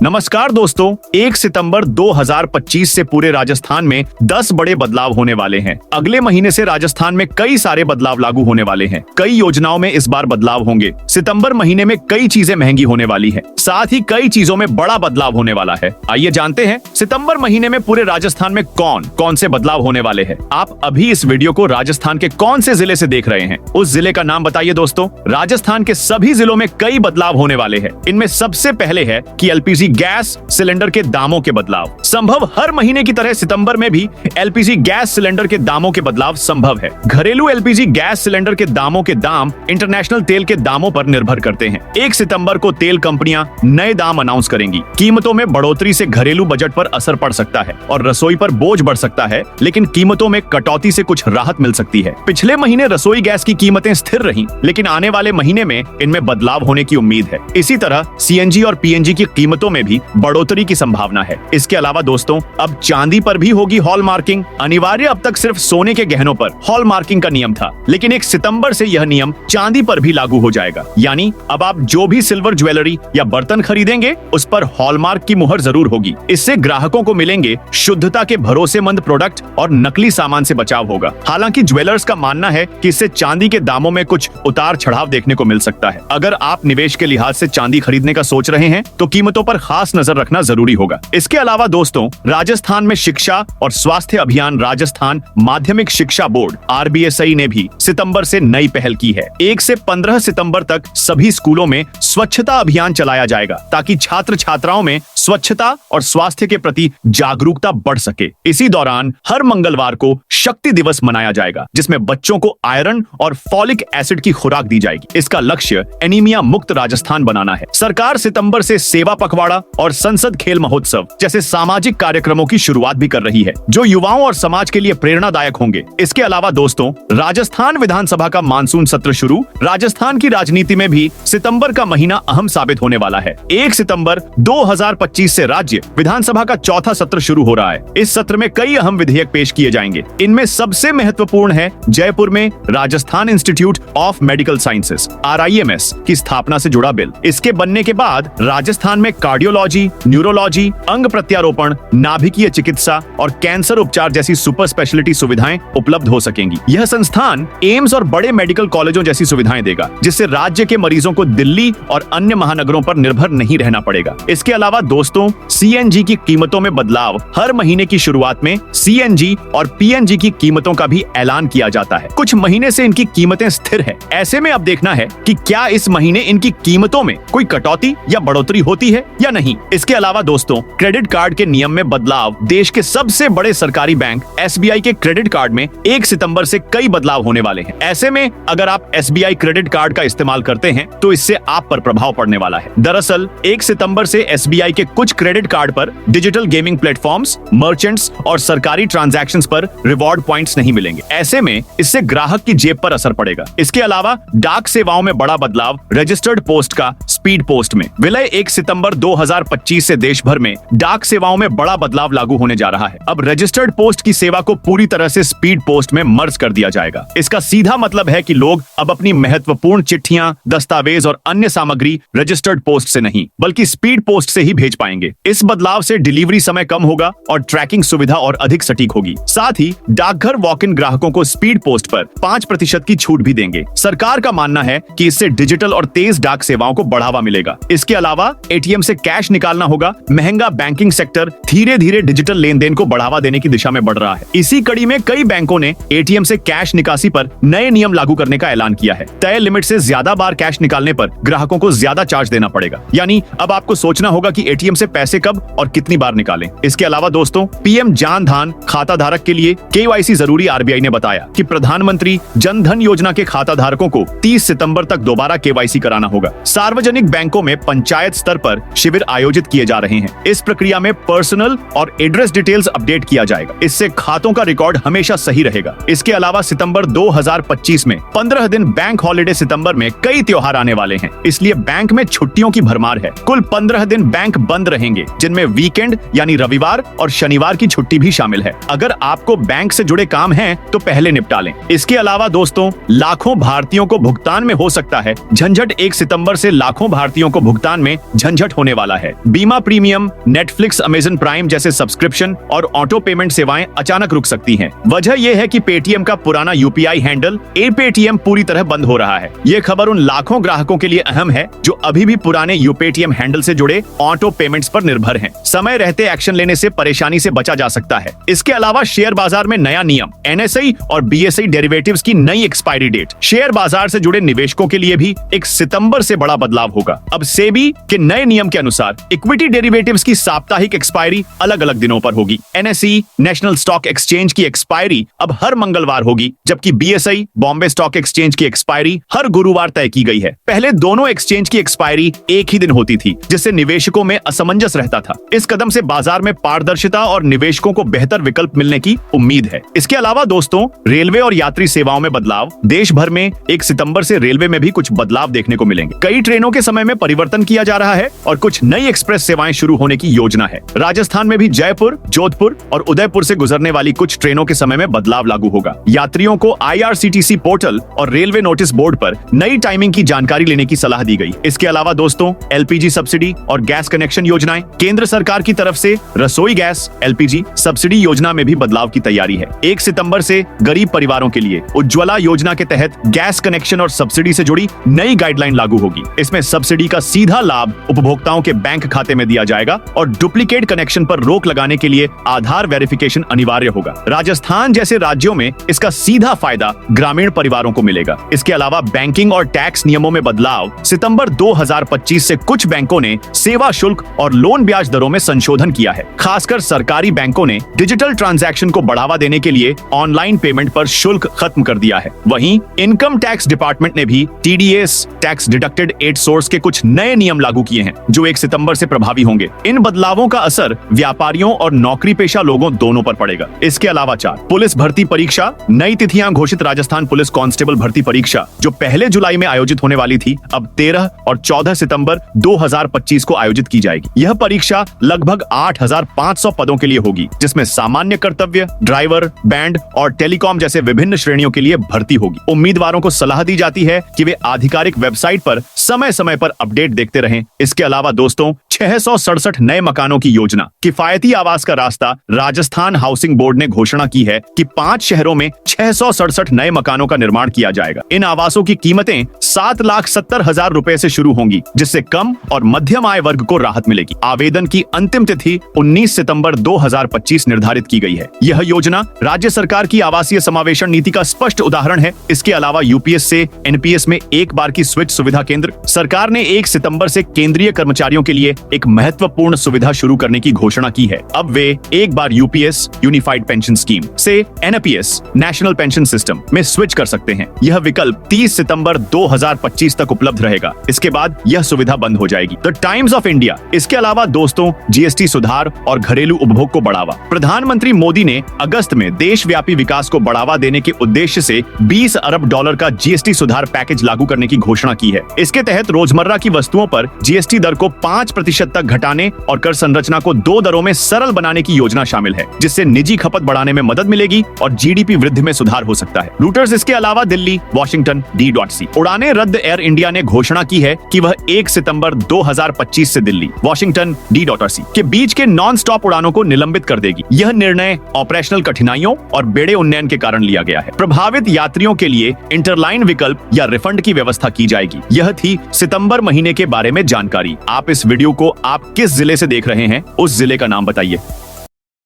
नमस्कार दोस्तों, 1 सितंबर 2025 से पूरे राजस्थान में 10 बड़े बदलाव होने वाले हैं। अगले महीने से राजस्थान में कई सारे बदलाव लागू होने वाले हैं। कई योजनाओं में इस बार बदलाव होंगे। सितंबर महीने में कई चीजें महंगी होने वाली हैं। साथ ही कई चीजों में बड़ा बदलाव होने वाला है। आइए जानते हैं सितंबर महीने में पूरे राजस्थान में कौन कौन से बदलाव होने वाले हैं। आप अभी इस वीडियो को राजस्थान के कौन से जिले से देख रहे हैं, उस जिले का नाम बताइए दोस्तों। राजस्थान के सभी जिलों में कई बदलाव होने वाले हैं। इनमें सबसे पहले है कि एलपीजी गैस सिलेंडर के दामों के बदलाव संभव। हर महीने की तरह सितंबर में भी एलपीजी गैस सिलेंडर के दामों के बदलाव संभव है। घरेलू एलपीजी गैस सिलेंडर के दामों के दाम इंटरनेशनल तेल के दामों पर निर्भर करते हैं। 1 सितंबर को तेल कंपनियां नए दाम अनाउंस करेंगी। कीमतों में बढ़ोतरी से घरेलू बजट पर असर पड़ सकता है और रसोई पर बोझ बढ़ सकता है, लेकिन कीमतों में कटौती से कुछ राहत मिल सकती है। पिछले महीने रसोई गैस की कीमतें स्थिर रहीं, लेकिन आने वाले महीने में इनमें बदलाव होने की उम्मीद है। इसी तरह सीएनजी और पीएनजी की कीमतों में भी बढ़ोतरी की संभावना है। इसके अलावा दोस्तों, अब चांदी पर भी होगी हॉलमार्किंग। अनिवार्य अब तक सिर्फ सोने के गहनों पर हॉलमार्किंग का नियम था, लेकिन 1 सितंबर से यह नियम चांदी पर भी लागू हो जाएगा। यानी अब आप जो भी सिल्वर ज्वेलरी या बर्तन खरीदेंगे, उस पर हॉलमार्क की मुहर जरूर होगी। इससे ग्राहकों को मिलेंगे शुद्धता के भरोसेमंद प्रोडक्ट और नकली सामान से बचाव होगा। हालांकि ज्वेलर्स का मानना है कि इससे चांदी के दामों में कुछ उतार चढ़ाव देखने को मिल सकता है। अगर आप निवेश के लिहाज से चांदी खरीदने का सोच रहे हैं, तो कीमतों पर खास नजर रखना जरूरी होगा। इसके अलावा दोस्तों, राजस्थान में शिक्षा और स्वास्थ्य अभियान राजस्थान माध्यमिक शिक्षा बोर्ड आरबीएसआई ने भी सितंबर से नई पहल की है। 1 से 15 सितंबर तक सभी स्कूलों में स्वच्छता अभियान चलाया जाएगा, ताकि छात्र छात्राओं में स्वच्छता और स्वास्थ्य के प्रति जागरूकता बढ़ सके। इसी दौरान हर मंगलवार को शक्ति दिवस मनाया जाएगा, जिसमें बच्चों को आयरन और फॉलिक एसिड की खुराक दी जाएगी। इसका लक्ष्य एनीमिया मुक्त राजस्थान बनाना है। सरकार सितंबर से सेवा पखवाड़ा और संसद खेल महोत्सव जैसे सामाजिक कार्यक्रमों की शुरुआत भी कर रही है, जो युवाओं और समाज के लिए प्रेरणादायक होंगे। इसके अलावा दोस्तों, राजस्थान विधानसभा का मानसून सत्र शुरू। राजस्थान की राजनीति में भी सितंबर का महीना अहम साबित होने वाला है। 1 सितंबर 2025 से राज्य विधानसभा का चौथा सत्र शुरू हो रहा है। इस सत्र में कई अहम विधेयक पेश किए जाएंगे। इनमें सबसे महत्वपूर्ण है जयपुर में Rajasthan institute of medical sciences (RIMS) की स्थापना से जुड़ा बिल। इसके बनने के बाद राजस्थान में कार्डियोलॉजी, न्यूरोलॉजी, अंग प्रत्यारोपण, नाभिकीय चिकित्सा और कैंसर उपचार जैसी सुपर स्पेशलिटी सुविधाएं उपलब्ध हो सकेंगी। यह संस्थान एम्स और बड़े मेडिकल कॉलेजों जैसी सुविधाएं देगा, जिससे राज्य के मरीजों को दिल्ली और अन्य महानगरों पर निर्भर नहीं रहना पड़ेगा। इसके अलावा दोस्तों, सीएनजी की कीमतों में बदलाव। हर महीने की शुरुआत में सीएनजी और पीएनजी की कीमतों का भी ऐलान किया जाता है। कुछ महीने से इनकी कीमतें स्थिर है। ऐसे में अब देखना है कि क्या इस महीने इनकी कीमतों में कोई कटौती या बढ़ोतरी होती है या नहीं। इसके अलावा दोस्तों, क्रेडिट कार्ड के नियम में बदलाव। देश के सबसे बड़े सरकारी बैंक एसबीआई के क्रेडिट कार्ड में 1 सितंबर से कई बदलाव होने वाले हैं। ऐसे में अगर आप एसबीआई क्रेडिट कार्ड का इस्तेमाल करते हैं, तो इससे आप पर प्रभाव पड़ने वाला है। दरअसल 1 सितंबर से एसबीआई के कुछ क्रेडिट कार्ड पर डिजिटल गेमिंग प्लेटफॉर्म्स, मर्चेंट्स और सरकारी ट्रांजैक्शंस पर रिवॉर्ड पॉइंट्स नहीं मिलेंगे। ऐसे में इससे ग्राहक की जेब पर असर पड़ेगा। इसके अलावा डाक सेवाओं में बड़ा बदलाव। रजिस्टर्ड पोस्ट का स्पीड पोस्ट में विलय। 1 सितंबर 2025 से देश भर में डाक सेवाओं में बड़ा बदलाव लागू होने जा रहा है। अब रजिस्टर्ड पोस्ट की सेवा को पूरी तरह से स्पीड पोस्ट में मर्ज कर दिया जाएगा। इसका सीधा मतलब है कि लोग अब अपनी महत्वपूर्ण चिट्ठियां, दस्तावेज और अन्य सामग्री रजिस्टर्ड पोस्ट से नहीं, बल्कि स्पीड पोस्ट से ही भेज पाएंगे। इस बदलाव से डिलीवरी समय कम होगा और ट्रैकिंग सुविधा और अधिक सटीक होगी। साथ ही डाकघर वॉक इन ग्राहकों को स्पीड पोस्ट पर 5% की छूट भी देंगे। सरकार का मानना है कि इससे डिजिटल और तेज डाक सेवाओं को बढ़ावा मिलेगा। इसके अलावा एटीएम से कैश निकालना होगा। महंगा बैंकिंग सेक्टर धीरे धीरे डिजिटल लेन देन को बढ़ावा देने की दिशा में बढ़ रहा है। इसी कड़ी में कई बैंकों ने एटीएम से कैश निकासी पर नए नियम लागू करने का ऐलान किया है। तय लिमिट से ज्यादा बार कैश निकालने पर ग्राहकों को ज्यादा चार्ज देना पड़ेगा। यानी अब आपको सोचना होगा कि एटीएम से पैसे कब और कितनी बार निकालें। इसके अलावा दोस्तों, पीएम जान धन खाता धारक के लिए केवाईसी जरूरी। आरबीआई ने बताया कि प्रधानमंत्री जन धन योजना के खाता धारकों को 30 सितंबर तक दोबारा केवाईसी कराना होगा। सार्वजनिक बैंकों में पंचायत स्तर पर शिविर आयोजित किए जा रहे हैं। इस प्रक्रिया में पर्सनल और एड्रेस डिटेल्स अपडेट किया जाएगा। इससे खातों का रिकॉर्ड हमेशा सही रहेगा। इसके अलावा सितंबर 2025 में 15 दिन बैंक हॉलिडे। सितंबर में कई त्योहार आने वाले हैं, इसलिए बैंक में छुट्टियों की भरमार है। कुल 15 दिन बैंक बंद रहेंगे, जिनमें वीकेंड यानी रविवार और शनिवार की छुट्टी भी शामिल है। अगर आपको बैंक से जुड़े काम हैं, तो पहले निपटा लें। इसके अलावा दोस्तों, लाखों भारतीयों को भुगतान में हो सकता है झंझट। 1 सितंबर से लाखों भारतीयों को भुगतान में झंझट होने वाला वाला है। बीमा प्रीमियम, नेटफ्लिक्स, अमेजन प्राइम जैसे सब्सक्रिप्शन और ऑटो पेमेंट सेवाएं अचानक रुक सकती हैं। वजह यह है कि पेटीएम का पुराना यूपीआई हैंडल एपेटीएम पूरी तरह बंद हो रहा है। ये खबर उन लाखों ग्राहकों के लिए अहम है जो अभी भी पुराने यूपेटीएम हैंडल से जुड़े ऑटो पेमेंट्स पर निर्भर हैं। समय रहते एक्शन लेने से परेशानी से बचा जा सकता है। इसके अलावा शेयर बाजार में नया नियम, एनएसई और बीएसई डेरिवेटिव्स की नई एक्सपायरी डेट। शेयर बाजार से जुड़े निवेशकों के लिए भी 1 सितंबर से बड़ा बदलाव होगा। अब सेबी के नए नियम के अनुसार इक्विटी डेरिवेटिव्स की साप्ताहिक एक्सपायरी अलग अलग दिनों पर होगी। एनएसई नेशनल स्टॉक एक्सचेंज की एक्सपायरी अब हर मंगलवार होगी, जबकि बीएसई बॉम्बे स्टॉक एक्सचेंज की एक्सपायरी हर गुरुवार तय की गई है। पहले दोनों एक्सचेंज की एक्सपायरी एक ही दिन होती थी, जिससे निवेशकों में असमंजस रहता था। इस कदम से बाजार में पारदर्शिता और निवेशकों को बेहतर विकल्प मिलने की उम्मीद है। इसके अलावा दोस्तों, रेलवे और यात्री सेवाओं में बदलाव। देश भर में 1 सितंबर से रेलवे में भी कुछ बदलाव देखने को मिलेंगे। कई ट्रेनों के समय में परिवर्तन किया जा रहा है और कुछ नई एक्सप्रेस सेवाएं शुरू होने की योजना है। राजस्थान में भी जयपुर, जोधपुर और उदयपुर से गुजरने वाली कुछ ट्रेनों के समय में बदलाव लागू होगा। यात्रियों को आईआरसीटीसी पोर्टल और रेलवे नोटिस बोर्ड पर नई टाइमिंग की जानकारी लेने की सलाह दी गई। इसके अलावा दोस्तों, एलपीजी सब्सिडी और गैस कनेक्शन योजनाएं। केंद्र सरकार की तरफ से रसोई गैस एलपीजी सब्सिडी योजना में भी बदलाव की तैयारी है। 1 सितंबर से गरीब परिवारों के लिए उज्ज्वला योजना के तहत गैस कनेक्शन और सब्सिडी से जुड़ी नई गाइडलाइन लागू होगी। इसमें सब्सिडी का सीधा लाभ उपभोक्ताओं के बैंक खाते में दिया जाएगा और डुप्लीकेट कनेक्शन पर रोक लगाने के लिए आधार वेरिफिकेशन अनिवार्य होगा। राजस्थान जैसे राज्यों में इसका सीधा फायदा ग्रामीण परिवारों को मिलेगा। इसके अलावा बैंकिंग और टैक्स नियमों में बदलाव। सितंबर 2025 से कुछ बैंकों ने सेवा शुल्क और लोन ब्याज दरों में संशोधन किया है। खासकर सरकारी बैंकों ने डिजिटल ट्रांजैक्शन को बढ़ावा देने के लिए ऑनलाइन पेमेंट पर शुल्क खत्म कर दिया है। वहीं इनकम टैक्स डिपार्टमेंट ने भी TDS tax deducted at source के कुछ नए नियम लागू किए हैं, जो 1 सितंबर से प्रभावी होंगे। इन बदलावों का असर व्यापारियों और नौकरी पेशा लोगों दोनों पर पड़ेगा। इसके अलावा 4 पुलिस भर्ती परीक्षा। नई तिथियां घोषित। राजस्थान पुलिस कांस्टेबल भर्ती परीक्षा जो पहले जुलाई में आयोजित होने वाली थी, अब 13 और 14 सितंबर 2025 को आयोजित की जाएगी। यह परीक्षा लगभग 8,500 पदों के लिए होगी, जिसमें सामान्य कर्तव्य, ड्राइवर, बैंड और टेलीकॉम जैसे विभिन्न श्रेणियों के लिए भर्ती होगी। उम्मीदवारों को सलाह दी जाती है कि वे आधिकारिक वेबसाइट पर समय समय पर अपडेट देखते रहें। इसके अलावा दोस्तों, 667 नए मकानों की योजना। किफायती आवास का रास्ता। राजस्थान हाउसिंग बोर्ड ने घोषणा की है कि 5 शहरों में 667 नए मकानों का निर्माण किया जाएगा। इन आवासों की कीमतें 7,70,000 रुपए से शुरू होंगी, जिससे कम और मध्यम आय वर्ग को राहत मिलेगी। आवेदन की अंतिम तिथि 19 सितंबर 2025 निर्धारित की गई है। यह योजना राज्य सरकार की आवासीय समावेशन नीति का स्पष्ट उदाहरण है। इसके अलावा यूपीएस से एनपीएस में एक बार की स्विच सुविधा केंद्र। सरकार ने 1 सितंबर से केंद्रीय कर्मचारियों के लिए एक महत्वपूर्ण सुविधा शुरू करने की घोषणा की है। अब वे एक बार यूपीएस यूनिफाइड पेंशन स्कीम से एनपीएस नेशनल पेंशन सिस्टम में स्विच कर सकते हैं। यह विकल्प 30 सितंबर 2025 तक उपलब्ध रहेगा। इसके बाद यह सुविधा बंद हो जाएगी। The times of India. इसके अलावा दोस्तों, जीएसटी सुधार और घरेलू उपभोग को बढ़ावा। प्रधानमंत्री मोदी ने अगस्त में देशव्यापी विकास को बढ़ावा देने के उद्देश्य से $20 अरब का जीएसटी सुधार पैकेज लागू करने की घोषणा की है। इसके तहत रोजमर्रा की वस्तुओं पर जीएसटी दर को 5% तक घटाने और कर संरचना को 2 दरों में सरल बनाने की योजना शामिल है, जिससे निजी खपत बढ़ाने में मदद मिलेगी और जीडीपी वृद्धि में सुधार हो सकता है। रूटर्स। इसके अलावा दिल्ली, वाशिंगटन, D.C उड़ानें रद्द। एयर इंडिया ने घोषणा की है कि वह 1 सितंबर 2025 से दिल्ली, वाशिंगटन, D.C के बीच के नॉन स्टॉप उड़ानों को निलंबित कर देगी। यह निर्णय ऑपरेशनल कठिनाइयों और बेड़े उन्नयन के कारण लिया गया है। प्रभावित यात्रियों के लिए इंटरलाइन विकल्प या रिफंड की व्यवस्था की जाएगी। यह थी सितंबर महीने के बारे में जानकारी। आप इस वीडियो को आप किस जिले से देख रहे हैं, उस जिले का नाम बताइए।